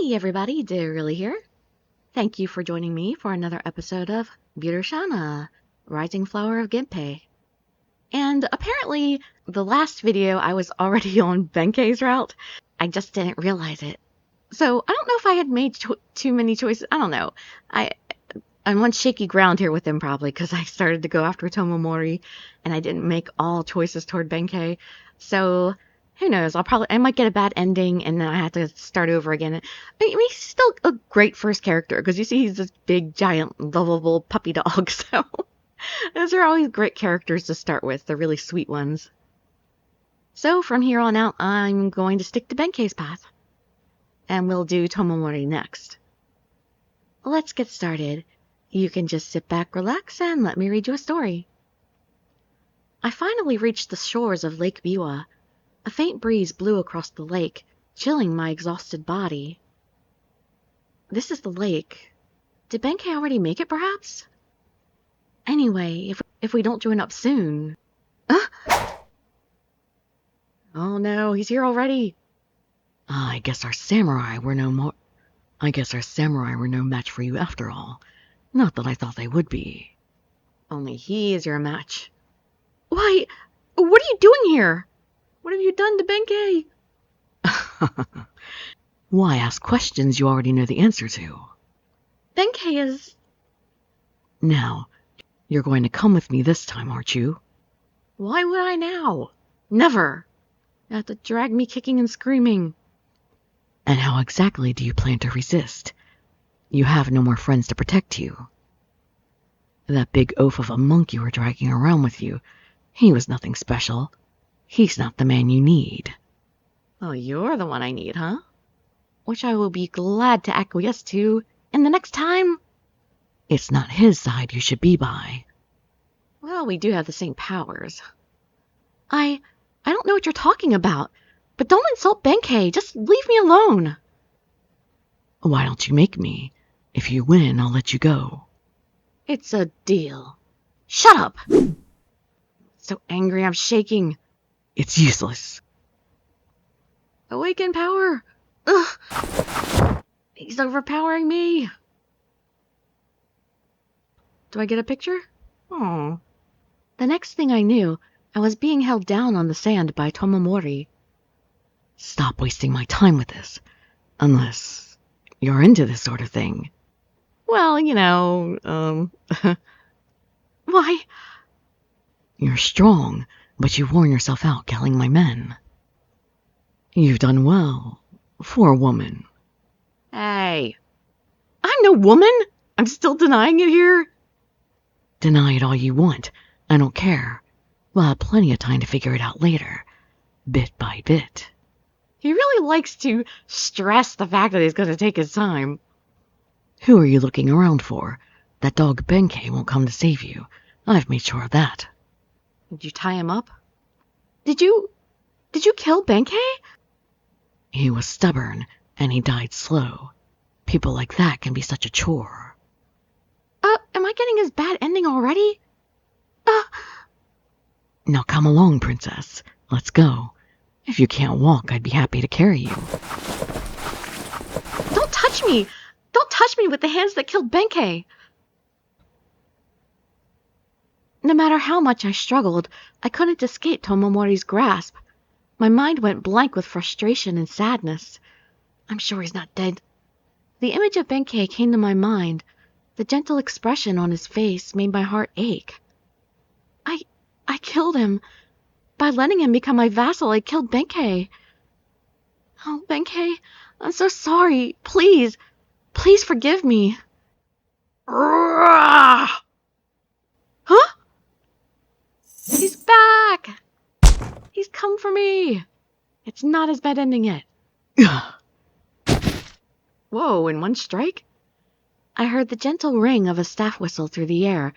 Hey everybody, Dirili here. Thank you for joining me for another episode of Birushana, Rising Flower of Genpei. And apparently, the last video I was already on Benkei's route. I just didn't realize it. So I don't know if I had made too many choices. I don't know. I'm on shaky ground here with him probably because I started to go after Tomomori and I didn't make all choices toward Benkei. So who knows? I might get a bad ending and then I have to start over again. I mean, he's still a great first character because you see he's this big, giant, lovable puppy dog. So those are always great characters to start with. They're really sweet ones. So from here on out, I'm going to stick to Benkei's path. And we'll do Tomomori next. Let's get started. You can just sit back, relax, and let me read you a story. I finally reached the shores of Lake Biwa. A faint breeze blew across the lake, chilling my exhausted body. This is the lake. Did Benkei already make it, perhaps? Anyway, if we don't join up soon... Oh no, he's here already. I guess our samurai were no match for you after all. Not that I thought they would be. Only he is your match. Why, what are you doing here? What have you done to Benkei? Why ask questions you already know the answer to? Benkei is... Now, you're going to come with me this time, aren't you? Why would I now? Never. You have to drag me kicking and screaming. And how exactly do you plan to resist? You have no more friends to protect you. That big oaf of a monk you were dragging around with you, he was nothing special. He's not the man you need. Oh, you're the one I need, huh? Which I will be glad to acquiesce to in the next time. It's not his side you should be by. Well, we do have the same powers. I don't know what you're talking about, but don't insult Benkei. Just leave me alone. Why don't you make me? If you win, I'll let you go. It's a deal. Shut up! So angry I'm shaking. It's useless. Awaken power! Ugh! He's overpowering me. Do I get a picture? Oh. The next thing I knew, I was being held down on the sand by Tomomori. Stop wasting my time with this. Unless you're into this sort of thing. Well, Why? You're strong, but you worn yourself out killing my men. You've done well, for a woman. Hey, I'm no woman! I'm still denying it here? Deny it all you want. I don't care. We'll have plenty of time to figure it out later, bit by bit. He really likes to stress the fact that he's going to take his time. Who are you looking around for? That dog Benkei won't come to save you. I've made sure of that. Did you tie him up? Did you kill Benkei? He was stubborn, and he died slow. People like that can be such a chore. Am I getting his bad ending already? Now come along, princess. Let's go. If you can't walk, I'd be happy to carry you. Don't touch me! Don't touch me with the hands that killed Benkei! No matter how much I struggled, I couldn't escape Tomomori's grasp. My mind went blank with frustration and sadness. I'm sure he's not dead. The image of Benkei came to my mind. The gentle expression on his face made my heart ache. I killed him. By letting him become my vassal, I killed Benkei. Oh, Benkei, I'm so sorry. Please forgive me. Huh? He's back! He's come for me! It's not his bad ending yet. Whoa, in one strike? I heard the gentle ring of a staff whistle through the air,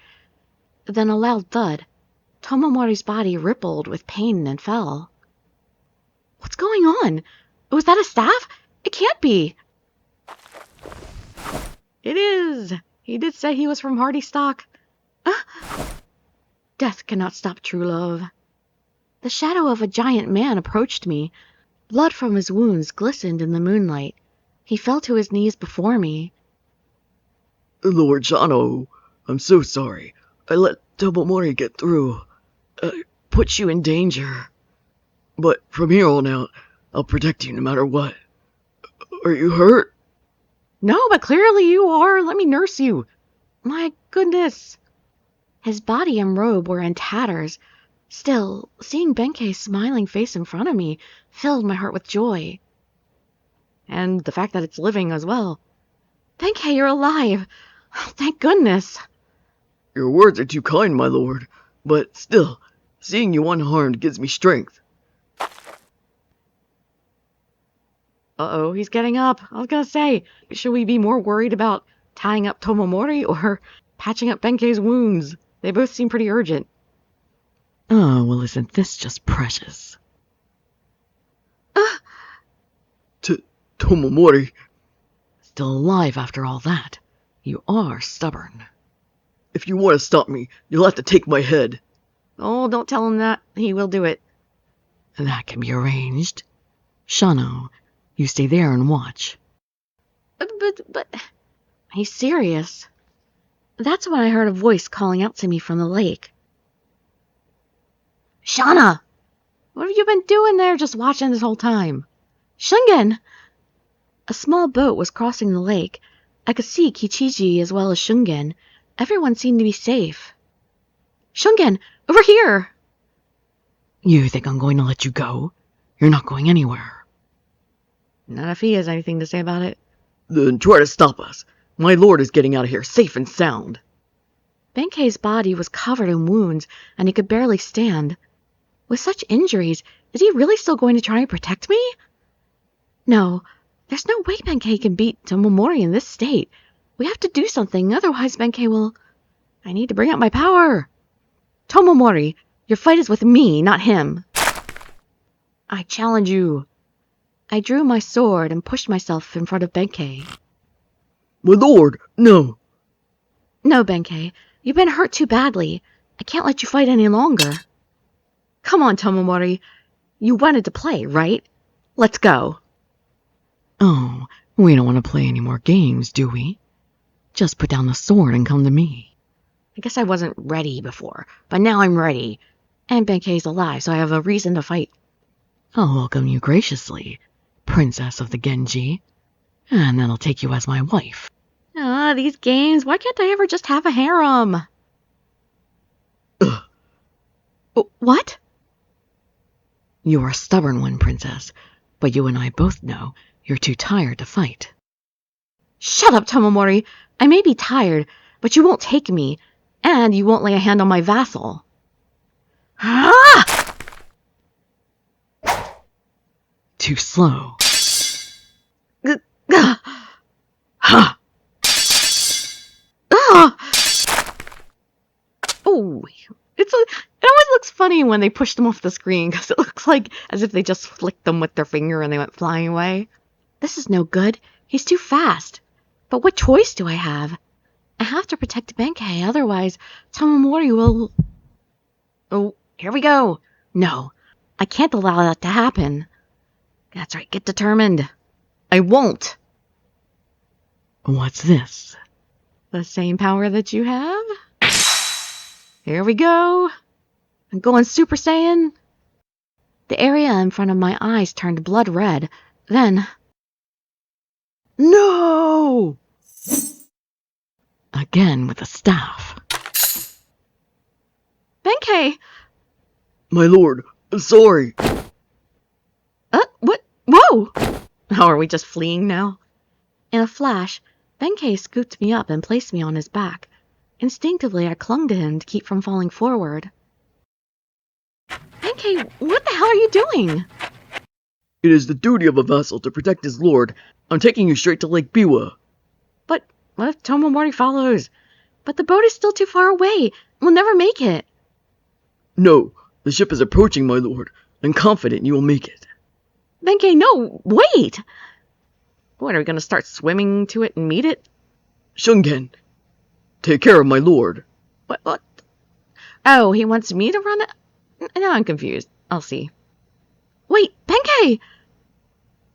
then a loud thud. Tomomori's body rippled with pain and fell. What's going on? Was that a staff? It can't be. It is. He did say he was from hardy stock. Death cannot stop true love. The shadow of a giant man approached me. Blood from his wounds glistened in the moonlight. He fell to his knees before me. Lord Shano, I'm so sorry. I let Tomomori get through. I put you in danger. But from here on out, I'll protect you no matter what. Are you hurt? No, but clearly you are. Let me nurse you. My goodness. His body and robe were in tatters. Still, seeing Benkei's smiling face in front of me filled my heart with joy. And the fact that it's living as well. Benkei, you're alive. Oh, thank goodness. Your words are too kind, my lord. But still, seeing you unharmed gives me strength. Uh-oh, he's getting up. I was gonna say, should we be more worried about tying up Tomomori or patching up Benkei's wounds? They both seem pretty urgent. Oh, well, isn't this just precious? Tomomori. Still alive after all that. You are stubborn. If you want to stop me, you'll have to take my head. Oh, don't tell him that. He will do it. That can be arranged. Shano, you stay there and watch. But, he's serious. That's when I heard a voice calling out to me from the lake. Shana! What have you been doing there just watching this whole time? Shungen! A small boat was crossing the lake. I could see Kichiji as well as Shungen. Everyone seemed to be safe. Shungen! Over here! You think I'm going to let you go? You're not going anywhere. Not if he has anything to say about it. Then try to stop us. My lord is getting out of here safe and sound. Benkei's body was covered in wounds, and he could barely stand. With such injuries, is he really still going to try and protect me? No, there's no way Benkei can beat Tomomori in this state. We have to do something, otherwise Benkei will... I need to bring out my power. Tomomori, your fight is with me, not him. I challenge you. I drew my sword and pushed myself in front of Benkei. My lord, no. No, Benkei, you've been hurt too badly. I can't let you fight any longer. Come on, Tomomori. You wanted to play, right? Let's go. Oh, we don't want to play any more games, do we? Just put down the sword and come to me. I guess I wasn't ready before, but now I'm ready. And Benkei's alive, so I have a reason to fight. I'll welcome you graciously, Princess of the Genji, and then I'll take you as my wife. Ah, these games, why can't I ever just have a harem? What? You're a stubborn one, Princess, but you and I both know you're too tired to fight. Shut up, Tomomori. I may be tired, but you won't take me, and you won't lay a hand on my vassal. Ah! Too slow. Ha! Oh, it always looks funny when they push them off the screen because it looks like as if they just flicked them with their finger and they went flying away. This is no good. He's too fast. But what choice do I have? I have to protect Benkei, otherwise Tomomori will... Oh, here we go. No, I can't allow that to happen. That's right, get determined. I won't. What's this? The same power that you have? Here we go. I'm going Super Saiyan. The area in front of my eyes turned blood red. Then... No! Again with the staff. Benkei! My lord, sorry. What? Whoa! Oh, are we just fleeing now? In a flash, Benkei scooped me up and placed me on his back. Instinctively, I clung to him to keep from falling forward. Benkei, what the hell are you doing? It is the duty of a vassal to protect his lord. I'm taking you straight to Lake Biwa. But what if Tomomori follows? But the boat is still too far away. We'll never make it. No, the ship is approaching, my lord. I'm confident you will make it. Benkei, no, wait! What, are we going to start swimming to it and meet it? Shungen, take care of my lord. What? Oh, he wants me to run it? Now I'm confused. I'll see. Wait, Benkei!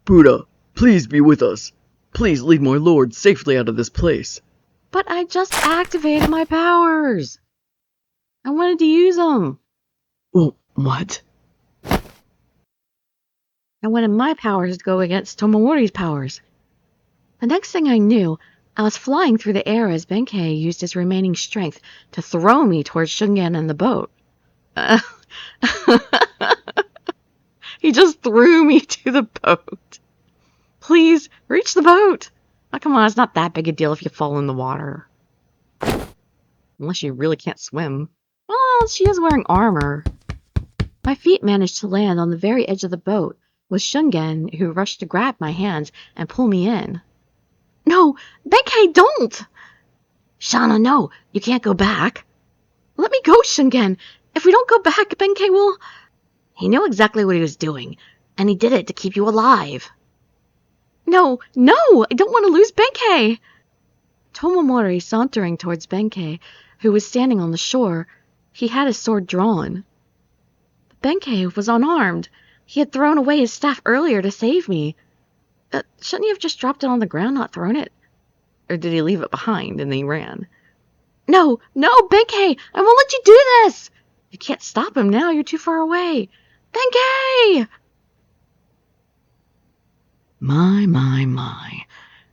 Buddha, please be with us. Please lead my lord safely out of this place. But I just activated my powers. I wanted to use them. Well, what? I wanted my powers to go against Tomomori's powers. The next thing I knew, I was flying through the air as Benkei used his remaining strength to throw me towards Shungen and the boat. He just threw me to the boat. Please, reach the boat. Oh, come on, it's not that big a deal if you fall in the water. Unless you really can't swim. Well, she is wearing armor. My feet managed to land on the very edge of the boat, with Shungen, who rushed to grab my hands and pull me in. No, Benkei, don't! Shana, no, you can't go back. Let me go, Shungen. If we don't go back, Benkei will... He knew exactly what he was doing, and he did it to keep you alive. No, I don't want to lose Benkei. Tomomori sauntering towards Benkei, who was standing on the shore. He had his sword drawn. Benkei was unarmed. He had thrown away his staff earlier to save me. Shouldn't he have just dropped it on the ground, not thrown it? Or did he leave it behind and then he ran? No, Benkei! I won't let you do this! You can't stop him now, you're too far away. Benkei! My.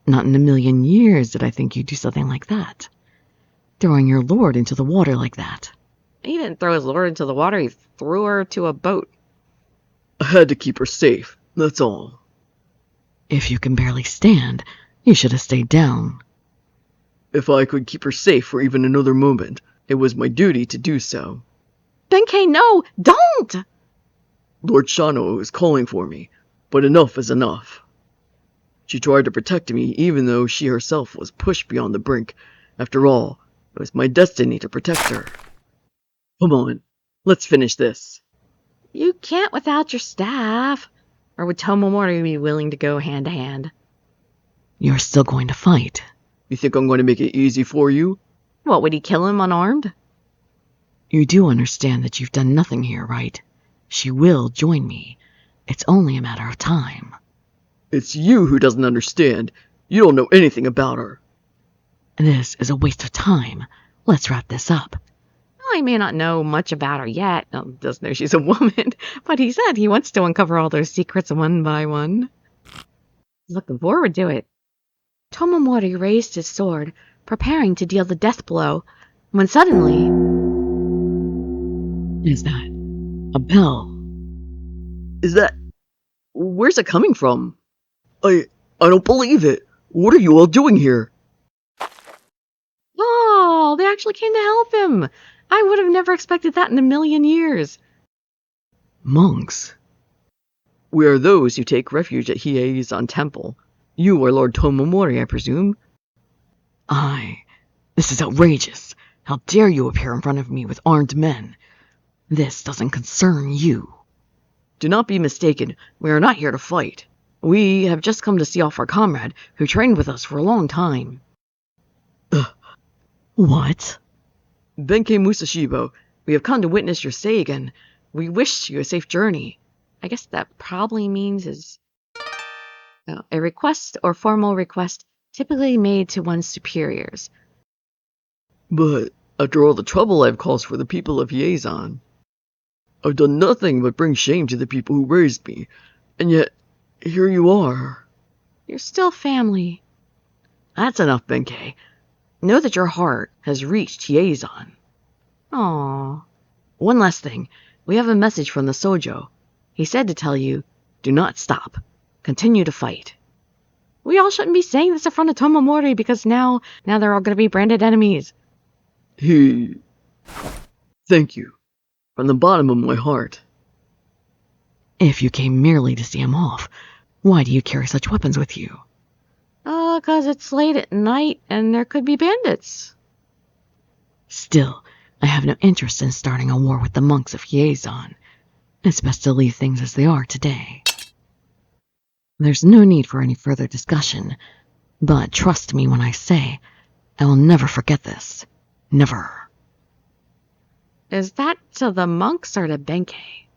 Not in a million years did I think you'd do something like that. Throwing your lord into the water like that. He didn't throw his lord into the water, he threw her to a boat. I had to keep her safe, that's all. If you can barely stand, you should have stayed down. If I could keep her safe for even another moment, it was my duty to do so. Benkei, no! Don't! Lord Shano is calling for me, but enough is enough. She tried to protect me even though she herself was pushed beyond the brink. After all, it was my destiny to protect her. Come on, let's finish this. You can't without your staff. Or would Tomomori be willing to go hand to hand? You're still going to fight. You think I'm going to make it easy for you? What, would he kill him unarmed? You do understand that you've done nothing here, right? She will join me. It's only a matter of time. It's you who doesn't understand. You don't know anything about her. This is a waste of time. Let's wrap this up. Well, I may not know much about her yet. Doesn't know she's a woman. But he said he wants to uncover all those secrets one by one. He's looking forward to it. Tomomori raised his sword, preparing to deal the death blow, when suddenly... Is that a bell? Is that... Where's it coming from? I don't believe it. What are you all doing here? Oh, they actually came to help him. I would have never expected that in a million years. Monks? We are those who take refuge at Hieizan Temple. You are Lord Tomomori, I presume? This is outrageous. How dare you appear in front of me with armed men? This doesn't concern you. Do not be mistaken. We are not here to fight. We have just come to see off our comrade, who trained with us for a long time. What? Benkei Musashibo, we have come to witness your Seigen. We wish you a safe journey. I guess that probably means is a request or formal request typically made to one's superiors. But after all the trouble I've caused for the people of Hieizan, I've done nothing but bring shame to the people who raised me, and yet here you are. You're still family. That's enough, Benkei. Know that your heart has reached Hieizan. Aww. One last thing. We have a message from the Sojo. He said to tell you, do not stop. Continue to fight. We all shouldn't be saying this in front of Tomomori because now they're all going to be branded enemies. Thank you. From the bottom of my heart. If you came merely to see him off, why do you carry such weapons with you? 'Cause it's late at night and there could be bandits. Still, I have no interest in starting a war with the monks of Hieizan. It's best to leave things as they are today. There's no need for any further discussion, but trust me when I say, I will never forget this. Never. Is that to the monks or to Benkei?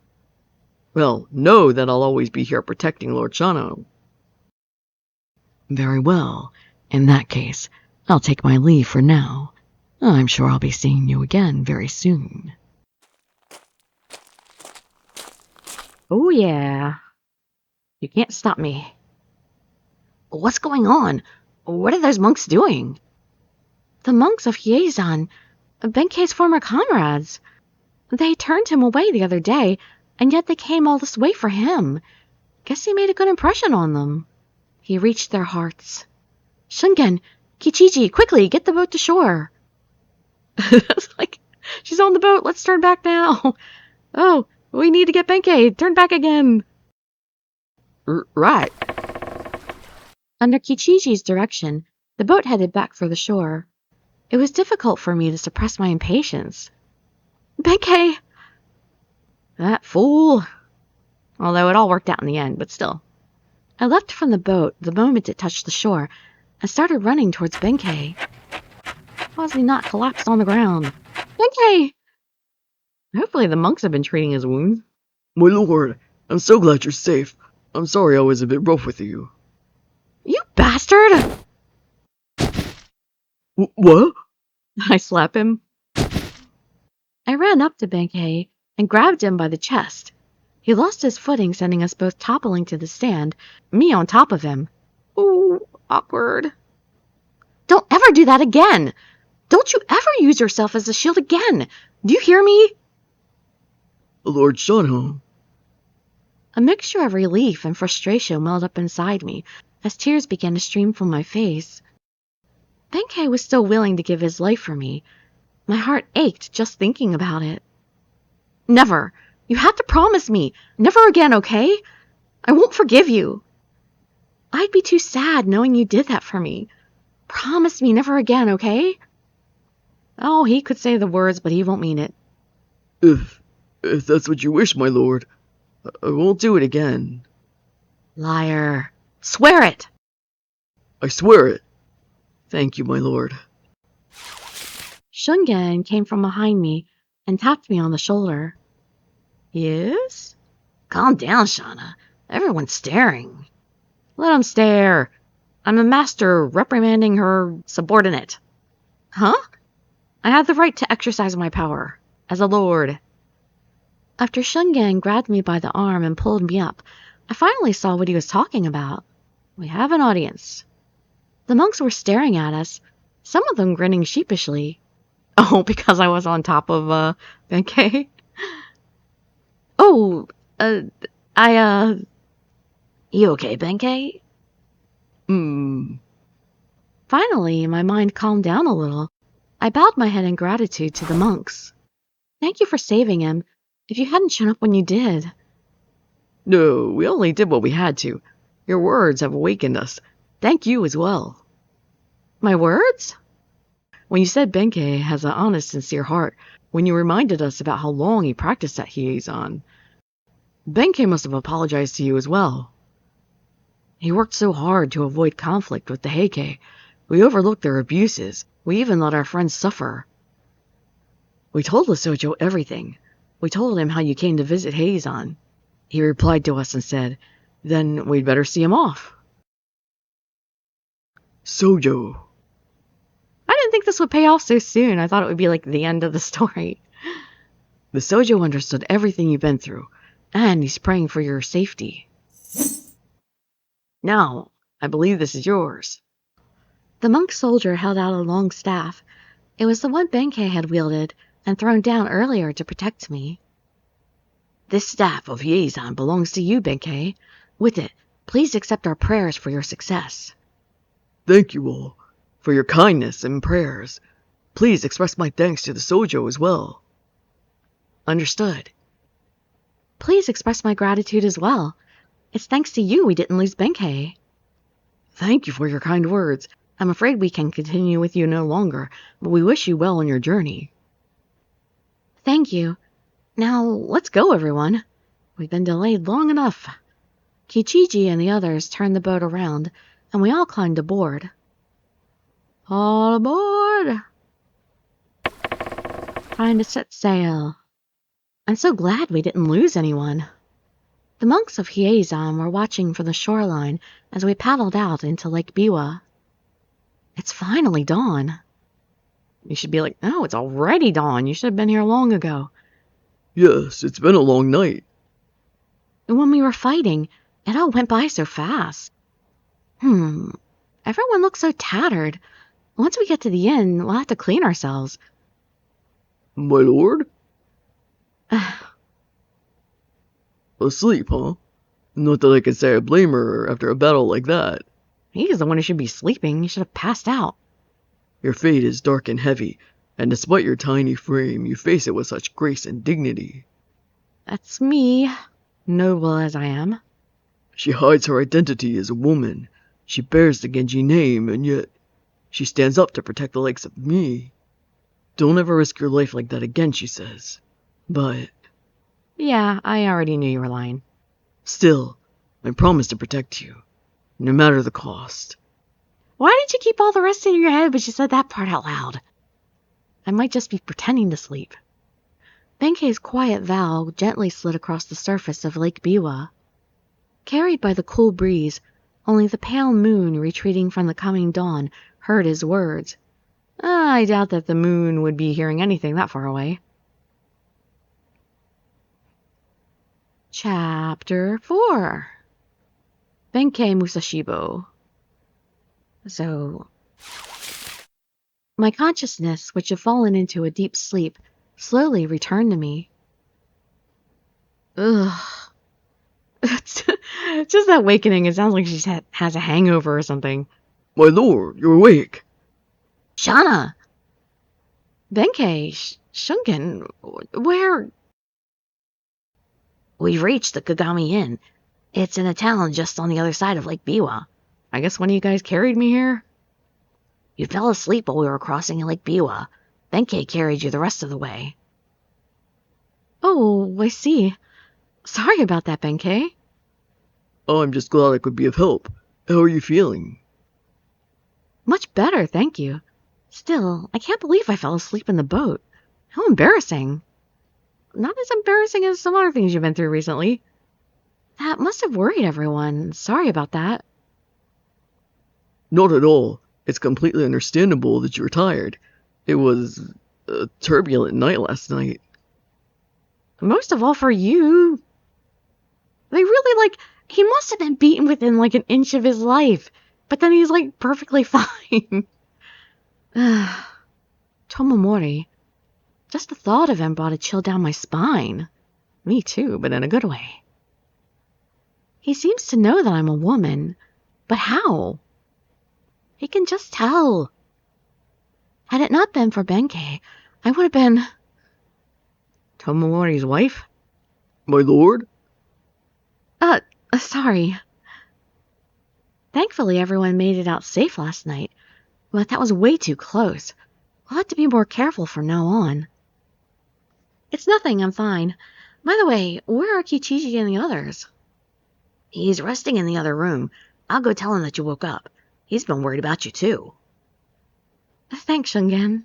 Well, know that I'll always be here protecting Lord Shano. Very well. In that case, I'll take my leave for now. I'm sure I'll be seeing you again very soon. Oh yeah. You can't stop me. What's going on? What are those monks doing? The monks of Hyezan, Benkei's former comrades. They turned him away the other day, and yet they came all this way for him. Guess he made a good impression on them. He reached their hearts. Shungen, Kichiji, quickly, get the boat to shore. It's like, she's on the boat, let's turn back now. Oh, we need to get Benkei, turn back again. Right. Under Kichiji's direction, the boat headed back for the shore. It was difficult for me to suppress my impatience. Benkei! That fool. Although it all worked out in the end, but still. I leapt from the boat the moment it touched the shore and started running towards Benkei. How has he not collapsed on the ground? Benkei! Hopefully the monks have been treating his wounds. My lord, I'm so glad you're safe. I'm sorry I was a bit rough with you. You bastard! What? I slap him. I ran up to Benkei and grabbed him by the chest. He lost his footing, sending us both toppling to the stand, me on top of him. Ooh, awkward. Don't ever do that again! Don't you ever use yourself as a shield again! Do you hear me? Lord Shano. A mixture of relief and frustration welled up inside me as tears began to stream from my face. Benkei was still willing to give his life for me. My heart ached just thinking about it. Never. You have to promise me. Never again, okay? I won't forgive you. I'd be too sad knowing you did that for me. Promise me never again, okay? Oh, he could say the words, but he won't mean it. If that's what you wish, my lord, I won't do it again. Liar. Swear it! I swear it. Thank you, my lord. Shungen came from behind me and tapped me on the shoulder. Yes? Calm down, Shauna. Everyone's staring. Let them stare. I'm a master reprimanding her subordinate. Huh? I have the right to exercise my power, as a lord. After Shungen grabbed me by the arm and pulled me up, I finally saw what he was talking about. We have an audience. The monks were staring at us, some of them grinning sheepishly. Oh, because I was on top of, Benkei? Oh, You okay, Benkei? Finally, my mind calmed down a little. I bowed my head in gratitude to the monks. Thank you for saving him. If you hadn't shown up when you did. No, we only did what we had to. Your words have awakened us. Thank you as well. My words? When you said Benkei has an honest, sincere heart, when you reminded us about how long he practiced at Hyezan, Benkei must have apologized to you as well. He worked so hard to avoid conflict with the Heike. We overlooked their abuses. We even let our friends suffer. We told Lesojo everything. We told him how you came to visit Hyezan. He replied to us and said, then we'd better see him off. Sojo. I didn't think this would pay off so soon. I thought it would be like the end of the story. The Sojo understood everything you've been through, and he's praying for your safety. Now, I believe this is yours. The monk soldier held out a long staff. It was the one Benkei had wielded and thrown down earlier to protect me. This staff of Hyezan belongs to you, Benkei. With it, please accept our prayers for your success. Thank you all for your kindness and prayers. Please express my thanks to the Sojo as well. Understood. Please express my gratitude as well. It's thanks to you we didn't lose Benkei. Thank you for your kind words. I'm afraid we can continue with you no longer, but we wish you well on your journey. Thank you. Now, let's go, everyone. We've been delayed long enough. Kichiji and the others turned the boat around, and we all climbed aboard. All aboard! Time to set sail. I'm so glad we didn't lose anyone. The monks of Hiezan were watching from the shoreline as we paddled out into Lake Biwa. It's finally dawn. You should be like, no, it's already dawn. You should have been here long ago. Yes, it's been a long night. And when we were fighting, it all went by so fast. Everyone looks so tattered. Once we get to the inn, we'll have to clean ourselves. My lord? Asleep, huh? Not that I can say I blame her after a battle like that. He's the one who should be sleeping. He should have passed out. Your fate is dark and heavy, and despite your tiny frame, you face it with such grace and dignity. That's me, noble as I am. She hides her identity as a woman. She bears the Genji name, and yet she stands up to protect the likes of me. Don't ever risk your life like that again, she says. But Yeah, I already knew you were lying. still, I promise to protect you, no matter the cost. Why did you keep all the rest in your head but you said that part out loud? I might just be pretending to sleep. Benkei's quiet vow gently slid across the surface of Lake Biwa. Carried by the cool breeze, only the pale moon retreating from the coming dawn heard his words. I doubt that the moon would be hearing anything that far away. Chapter 4. Benkei Musashibo. So, my consciousness, which had fallen into a deep sleep, slowly returned to me. Ugh. It's just that awakening. It sounds like she has a hangover or something. My lord, you're awake. Shana! Benkei, Shunken, where? We've reached the Kagami Inn. It's in a town just on the other side of Lake Biwa. I guess one of you guys carried me here? You fell asleep while we were crossing Lake Biwa. Benkei carried you the rest of the way. Oh, I see. Sorry about that, Benkei. Oh, I'm just glad I could be of help. How are you feeling? Much better, thank you. Still, I can't believe I fell asleep in the boat. How embarrassing. Not as embarrassing as some other things you've been through recently. That must have worried everyone. Sorry about that. Not at all. It's completely understandable that you were tired. It was a turbulent night last night. Most of all for you. They really, he must have been beaten within, an inch of his life. But then he's, perfectly fine. Tomomori. Just the thought of him brought a chill down my spine. Me too, but in a good way. He seems to know that I'm a woman. But how? He can just tell. Had it not been for Benkei, I would have been... Tomomori's wife? My lord? Sorry. Thankfully, everyone made it out safe last night, but that was way too close. We'll have to be more careful from now on. It's nothing, I'm fine. By the way, where are Kichiji and the others? He's resting in the other room. I'll go tell him that you woke up. He's been worried about you, too. Thanks, Shungen.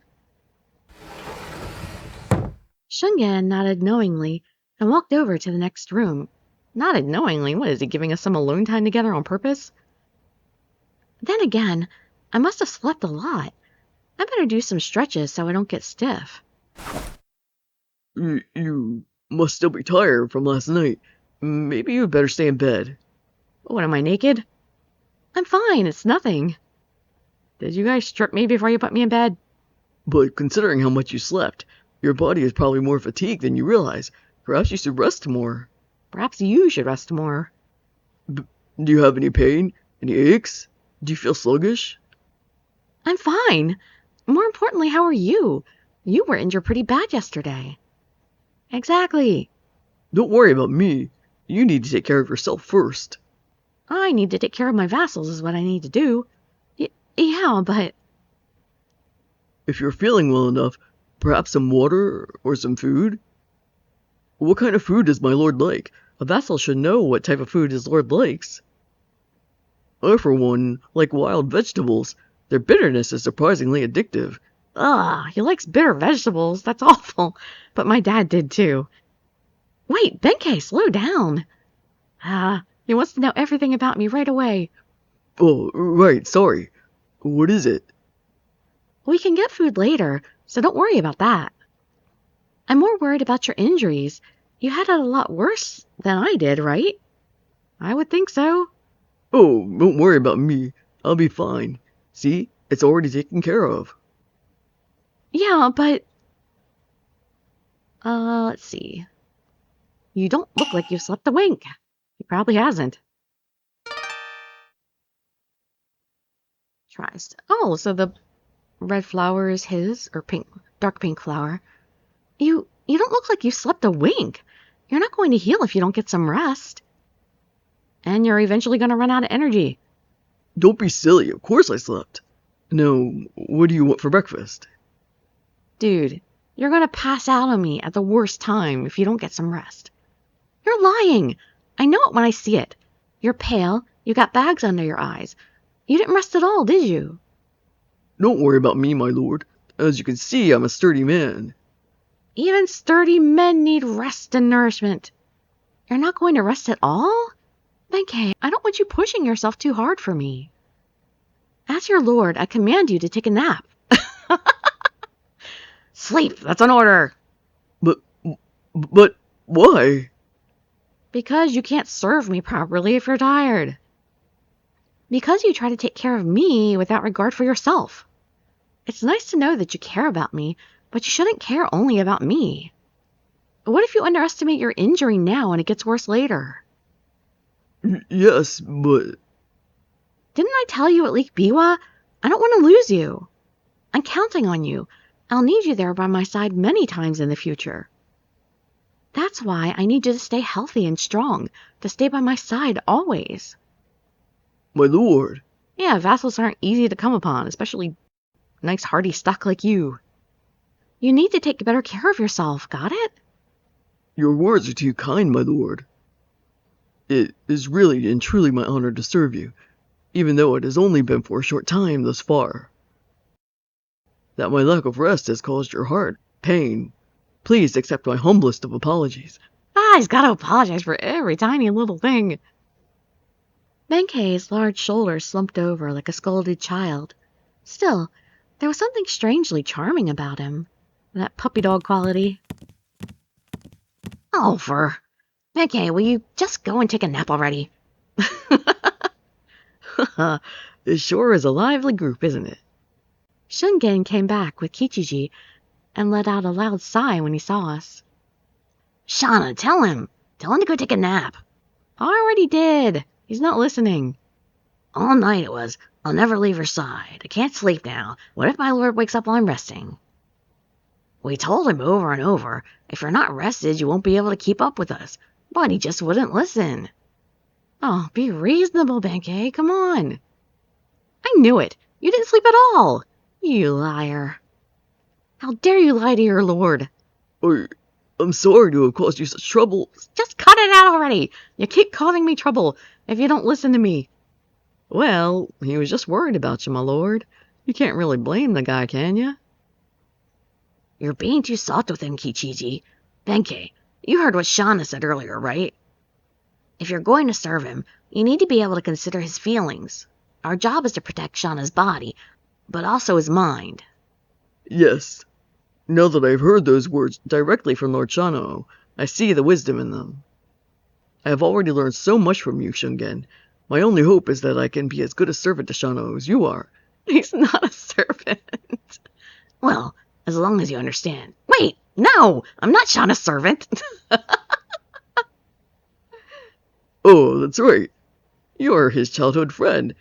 Shungen nodded knowingly and walked over to the next room. Nodded knowingly? What, is he giving us some alone time together on purpose? Then again, I must have slept a lot. I better do some stretches so I don't get stiff. You must still be tired from last night. Maybe you'd better stay in bed. What, am I naked? I'm fine, it's nothing. Did you guys strip me before you put me in bed? But considering how much you slept, your body is probably more fatigued than you realize. Perhaps you should rest more. Perhaps you should rest more. Do you have any pain? Any aches? Do you feel sluggish? I'm fine. More importantly, how are you? You were injured pretty bad yesterday. Exactly. Don't worry about me. You need to take care of yourself first. I need to take care of my vassals is what I need to do. Yeah, but... If you're feeling well enough, perhaps some water or some food? What kind of food does my lord like? A vassal should know what type of food his lord likes. I, for one, like wild vegetables. Their bitterness is surprisingly addictive. Ugh, he likes bitter vegetables. That's awful. But my dad did too. Wait, Benkei, slow down. He wants to know everything about me right away. Oh, right, sorry. What is it? We can get food later, so don't worry about that. I'm more worried about your injuries. You had it a lot worse than I did, right? I would think so. Oh, don't worry about me. I'll be fine. See, it's already taken care of. Yeah, but... let's see. You don't look like you've slept a wink. He probably hasn't. Tries. Oh, so the red flower is his, or pink, dark pink flower. You don't look like you slept a wink. You're not going to heal if you don't get some rest. And you're eventually going to run out of energy. Don't be silly, of course I slept. No, what do you want for breakfast? Dude, you're going to pass out on me at the worst time if you don't get some rest. You're lying. I know it when I see it. You're pale. You got bags under your eyes. You didn't rest at all, did you? Don't worry about me, my lord. As you can see, I'm a sturdy man. Even sturdy men need rest and nourishment. You're not going to rest at all? Benkei, I don't want you pushing yourself too hard for me. As your lord, I command you to take a nap. Sleep, that's an order. But why? Because you can't serve me properly if you're tired. Because you try to take care of me without regard for yourself. It's nice to know that you care about me, but you shouldn't care only about me. What if you underestimate your injury now and it gets worse later? Yes, but... Didn't I tell you at Lake Biwa? I don't want to lose you. I'm counting on you. I'll need you there by my side many times in the future. That's why I need you to stay healthy and strong, to stay by my side always. My lord. Yeah, vassals aren't easy to come upon, especially nice hardy stock like you. You need to take better care of yourself, got it? Your words are too kind, my lord. It is really and truly my honor to serve you, even though it has only been for a short time thus far. That my lack of rest has caused your heart pain. Please accept my humblest of apologies. He's got to apologize for every tiny little thing. Benkei's large shoulders slumped over like a scolded child. Still, there was something strangely charming about him. That puppy dog quality. Oh, Benkei, will you just go and take a nap already? It sure is a lively group, isn't it? Shungen came back with Kichiji and let out a loud sigh when he saw us. Shauna, tell him to go take a nap. I already did. He's not listening. All night it was, I'll never leave her side. I can't sleep now. What if my lord wakes up while I'm resting? We told him over and over, if you're not rested, you won't be able to keep up with us. But he just wouldn't listen. Oh, be reasonable, Benkei. Come on. I knew it. You didn't sleep at all. You liar. How dare you lie to your lord? I'm sorry to have caused you such trouble. Just cut it out already. You keep causing me trouble if you don't listen to me. Well, he was just worried about you, my lord. You can't really blame the guy, can you? You're being too soft with him, Kichiji. Benkei, you heard what Shauna said earlier, right? If you're going to serve him, you need to be able to consider his feelings. Our job is to protect Shauna's body, but also his mind. Yes. Now that I've heard those words directly from Lord Shano, I see the wisdom in them. I have already learned so much from you, Shungen. My only hope is that I can be as good a servant to Shano as you are. He's not a servant. Well, as long as you understand. Wait, no, I'm not Shauna's servant. Oh, that's right. You're his childhood friend.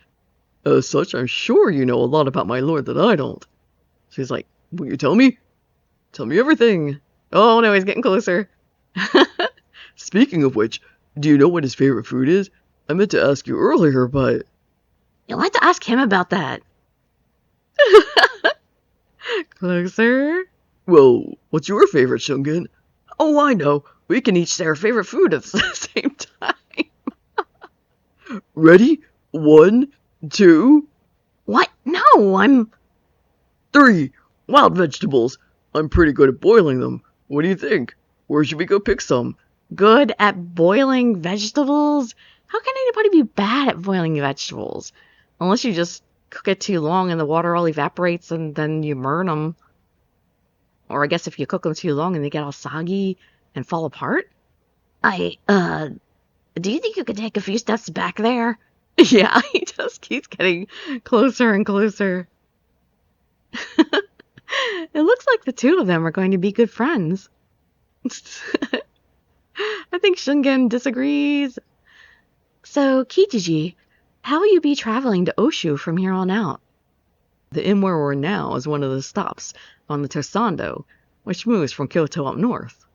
As such, I'm sure you know a lot about my lord that I don't. She's like, will you tell me? Tell me everything. Oh no, he's getting closer. Speaking of which, do you know what his favorite food is? I meant to ask you earlier, but... You'll have to ask him about that. Closer? Well, what's your favorite, Shungen? Oh, I know. We can each say our favorite food at the same time. Ready? 1, 2... What? No, I'm... 3. Wild vegetables. I'm pretty good at boiling them. What do you think? Where should we go pick some? good at boiling vegetables? How can anybody be bad at boiling vegetables? Unless you just cook it too long and the water all evaporates and then you burn them. Or I guess if you cook them too long and they get all soggy and fall apart. Do you think you could take a few steps back there? Yeah, he just keeps getting closer and closer. It looks like the two of them are going to be good friends. I think Shungen disagrees. So, Kijiji, how will you be traveling to Oshu from here on out? The inn where we're now is one of the stops on the Tosando, which moves from Kyoto up north.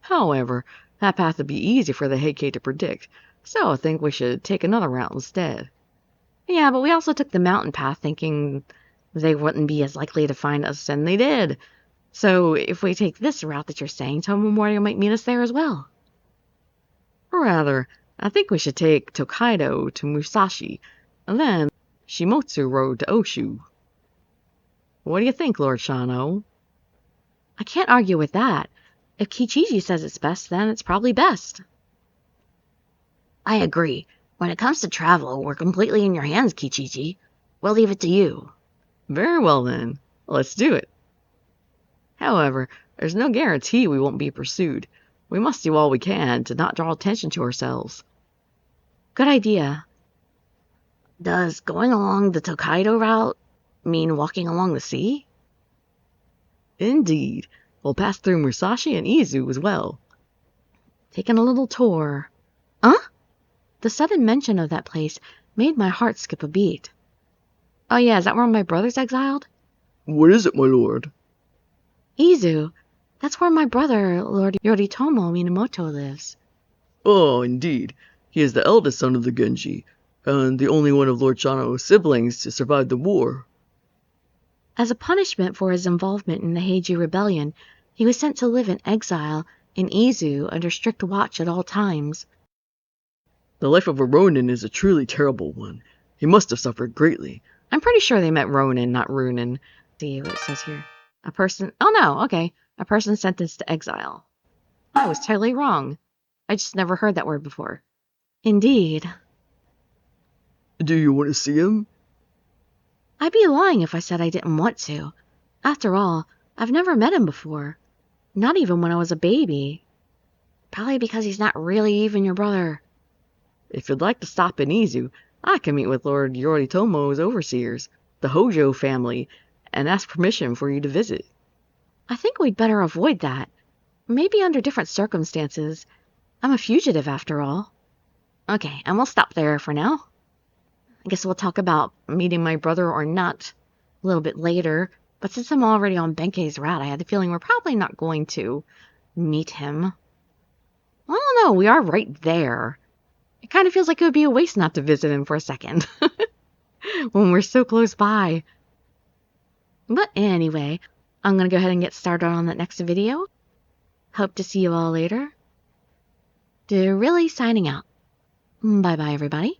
However, that path would be easy for the Heike to predict, so I think we should take another route instead. Yeah, but we also took the mountain path thinking they wouldn't be as likely to find us, and they did. So if we take this route that you're saying, Tomomori might meet us there as well. Rather, I think we should take Tokaido to Musashi, and then Shimotsu Road to Oshu. What do you think, Lord Shano? I can't argue with that. If Kichiji says it's best, then it's probably best. I agree. When it comes to travel, we're completely in your hands, Kichiji. We'll leave it to you. Very well then. Let's do it. However, there's no guarantee we won't be pursued. We must do all we can to not draw attention to ourselves. Good idea. Does going along the Tokaido route mean walking along the sea? Indeed. We'll pass through Musashi and Izu as well. Taking a little tour. Huh? The sudden mention of that place made my heart skip a beat. Oh yeah, is that where my brother's exiled? What is it, my lord? Izu. That's where my brother, Lord Yoritomo Minamoto, lives. Oh, indeed. He is the eldest son of the Genji, and the only one of Lord Shano's siblings to survive the war. As a punishment for his involvement in the Heiji Rebellion, he was sent to live in exile in Izu under strict watch at all times. The life of a Ronin is a truly terrible one. He must have suffered greatly. I'm pretty sure they meant Ronin, not Runin. See what it says here. A person... Oh no, okay. A person sentenced to exile. I was totally wrong. I just never heard that word before. Indeed. Do you want to see him? I'd be lying if I said I didn't want to. After all, I've never met him before. Not even when I was a baby. Probably because he's not really even your brother. If you'd like to stop in Izu, I can meet with Lord Yoritomo's overseers, the Hojo family, and ask permission for you to visit. I think we'd better avoid that. Maybe under different circumstances. I'm a fugitive after all. Okay, and we'll stop there for now. I guess we'll talk about meeting my brother or not a little bit later. But since I'm already on Benkei's route, I had the feeling we're probably not going to meet him. I don't know, we are right there. It kind of feels like it would be a waste not to visit him for a second. When we're so close by. But anyway, I'm going to go ahead and get started on that next video. Hope to see you all later. Dirili signing out. Bye-bye, everybody.